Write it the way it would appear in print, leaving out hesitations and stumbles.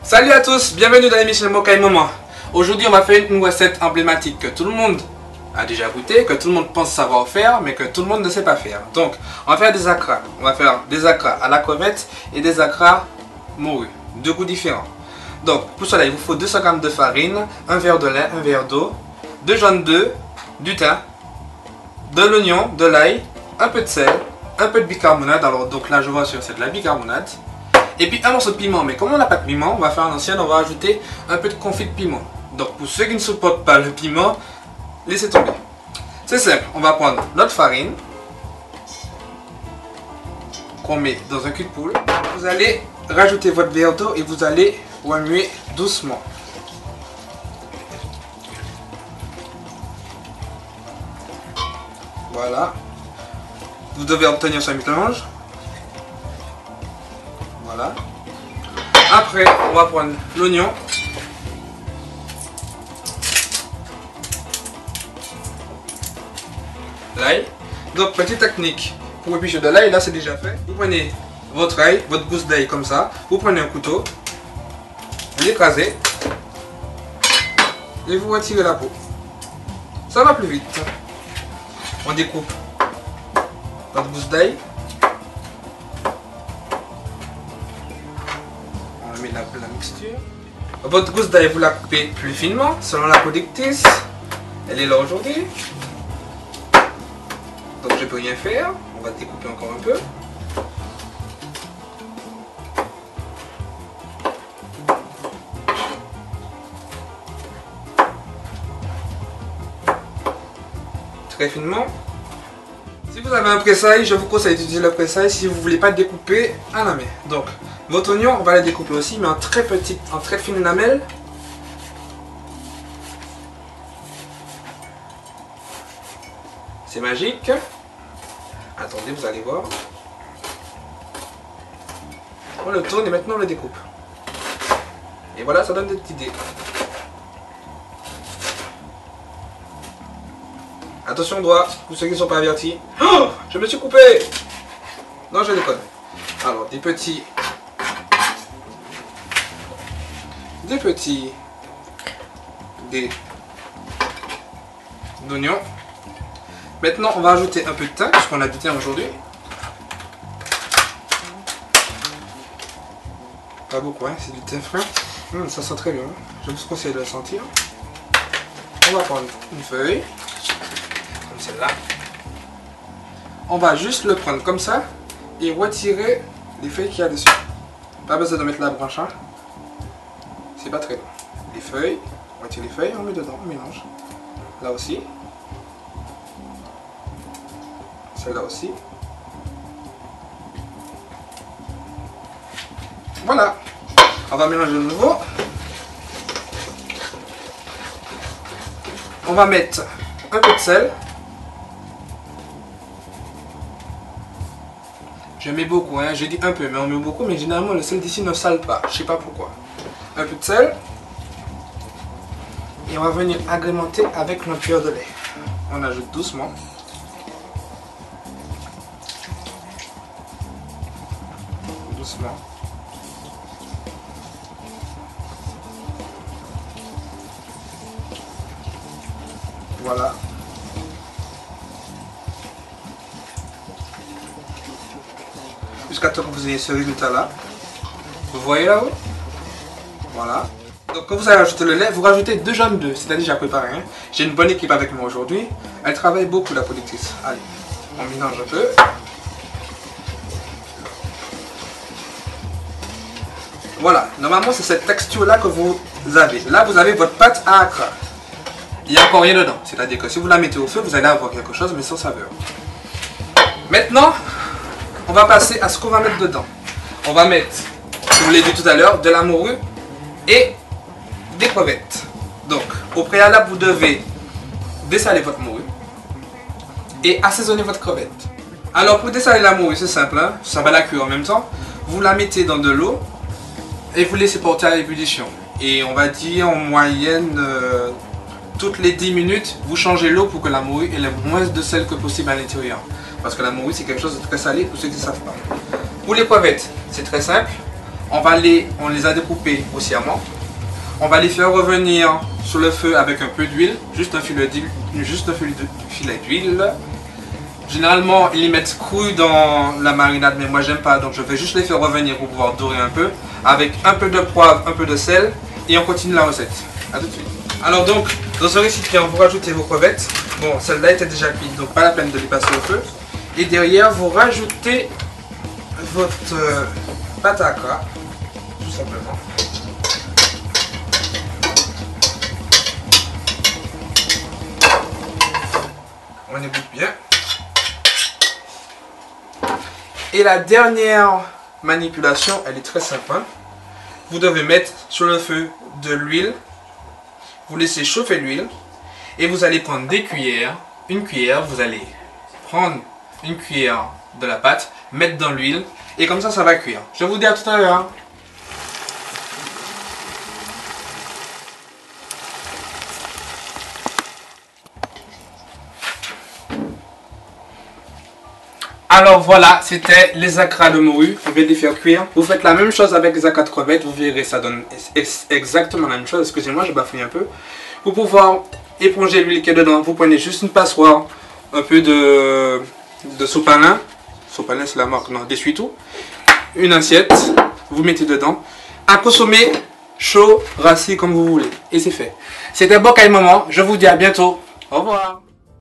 Salut à tous, bienvenue dans l'émission Mokai Moment. Aujourd'hui on va faire une recette emblématique que tout le monde a déjà goûté, que tout le monde pense savoir faire, mais que tout le monde ne sait pas faire. Donc on va faire des akras. On va faire des akras à la crevette et des akras morue. Deux goûts différents. Donc pour cela il vous faut 200 g de farine, un verre de lait, un verre d'eau, 2 jaunes d'œufs, du thym, de l'oignon, de l'ail, un peu de sel, un peu de bicarbonate. Alors donc là je vois sur c'est de la bicarbonate. Et puis un morceau de piment, mais comme on n'a pas de piment, on va faire un ancien, on va ajouter un peu de confit de piment. Donc pour ceux qui ne supportent pas le piment, laissez tomber. C'est simple, on va prendre notre farine, qu'on met dans un cul de poule. Vous allez rajouter votre verre d'eau et vous allez remuer doucement. Voilà. Vous devez obtenir ce mélange. Voilà. Après, on va prendre l'oignon. L'ail. Donc, petite technique pour éplucher de l'ail, là c'est déjà fait. Vous prenez votre ail, votre gousse d'ail comme ça. Vous prenez un couteau. Vous l'écrasez. Et vous retirez la peau. Ça va plus vite. On découpe votre gousse d'ail. La mixture. Votre gousse d'ail, vous la coupez plus finement selon la productrice. Elle est là aujourd'hui. Donc je peux rien faire. On va découper encore un peu. Très finement. Si vous avez un pressail, je vous conseille d'utiliser le pressail si vous ne voulez pas découper à la main. Donc, votre oignon, on va le découper aussi, mais en très petite, en très fine lamelle. C'est magique. Attendez, vous allez voir. On le tourne et maintenant on le découpe. Et voilà, ça donne des petites idées. Attention doigt, pour ceux qui ne sont pas avertis. Oh, je me suis coupé. Non, je déconne. Alors, des petits d'oignons. Maintenant, on va ajouter un peu de thym, puisqu'on a du thym aujourd'hui. Pas beaucoup, hein, c'est du thym frais. Ça sent très bien. Je vous conseille de le sentir. On va prendre une feuille. Celle-là. On va juste le prendre comme ça et retirer les feuilles qu'il y a dessus. Pas besoin de mettre la branche, hein. C'est pas très long. Les feuilles, on retire les feuilles, on met dedans, on mélange. Là aussi. Celle-là aussi. Voilà. On va mélanger de nouveau. On va mettre un peu de sel. Je mets beaucoup, hein. J'ai dit un peu, mais on met beaucoup, mais généralement le sel d'ici ne sale pas, je sais pas pourquoi. Un peu de sel. Et on va venir agrémenter avec notre cuillère de lait. On ajoute doucement. Doucement. Voilà. Jusqu'à temps que vous ayez ce résultat là. Vous voyez là, oui? Voilà. Donc quand vous allez rajouter le lait, vous rajoutez 2 jaunes d'œufs, c'est-à-dire j'ai préparé. Hein. J'ai une bonne équipe avec moi aujourd'hui. Elle travaille beaucoup, la productrice. Allez, on mélange un peu. Voilà, normalement c'est cette texture là que vous avez. Là vous avez votre pâte à akra. Il n'y a encore rien dedans, c'est-à-dire que si vous la mettez au feu, vous allez avoir quelque chose mais sans saveur. Maintenant, on va passer à ce qu'on va mettre dedans. On va mettre, je vous l'ai dit tout à l'heure, de la morue et des crevettes. Donc, au préalable, vous devez dessaler votre morue et assaisonner votre crevette. Alors, pour dessaler la morue, c'est simple, hein, ça va la cuire en même temps. Vous la mettez dans de l'eau et vous laissez porter à l'ébullition. Et on va dire en moyenne, toutes les 10 minutes, vous changez l'eau pour que la morue ait le moins de sel que possible à l'intérieur. Parce que la morue, c'est quelque chose de très salé pour ceux qui ne savent pas. Pour les crevettes, c'est très simple. On les a découpés grossièrement. On va les faire revenir sur le feu avec un peu d'huile, juste un filet d'huile. Généralement, ils les mettent crus dans la marinade, mais moi j'aime pas, donc je vais juste les faire revenir pour pouvoir dorer un peu, avec un peu de poivre, un peu de sel, et on continue la recette. A tout de suite. Alors donc, dans ce récipient, vous rajoutez vos crevettes. Bon, celle-là était déjà cuite, donc pas la peine de les passer au feu. Et derrière, vous rajoutez votre pâte à gras, tout simplement. On ébouille bien. Et la dernière manipulation, elle est très simple. Vous devez mettre sur le feu de l'huile. Vous laissez chauffer l'huile. Et vous allez prendre des cuillères. Une cuillère, vous allez prendre une cuillère de la pâte, mettre dans l'huile. Et comme ça va cuire. Je vous dis à tout à l'heure. Alors voilà, c'était les acras de morue. On vient de les faire cuire. Vous faites la même chose avec les acras de crevettes. Vous verrez, ça donne exactement la même chose. Excusez-moi, je bafouille un peu. Pour pouvoir éponger l'huile qui est dedans, vous prenez juste une passoire, un peu de sopalin. Sopalin, c'est la marque, non, d'essuie-tout. Une assiette, vous mettez dedans. À consommer chaud, rassis comme vous voulez. Et c'est fait. C'était Bocaille Maman. Je vous dis à bientôt. Au revoir.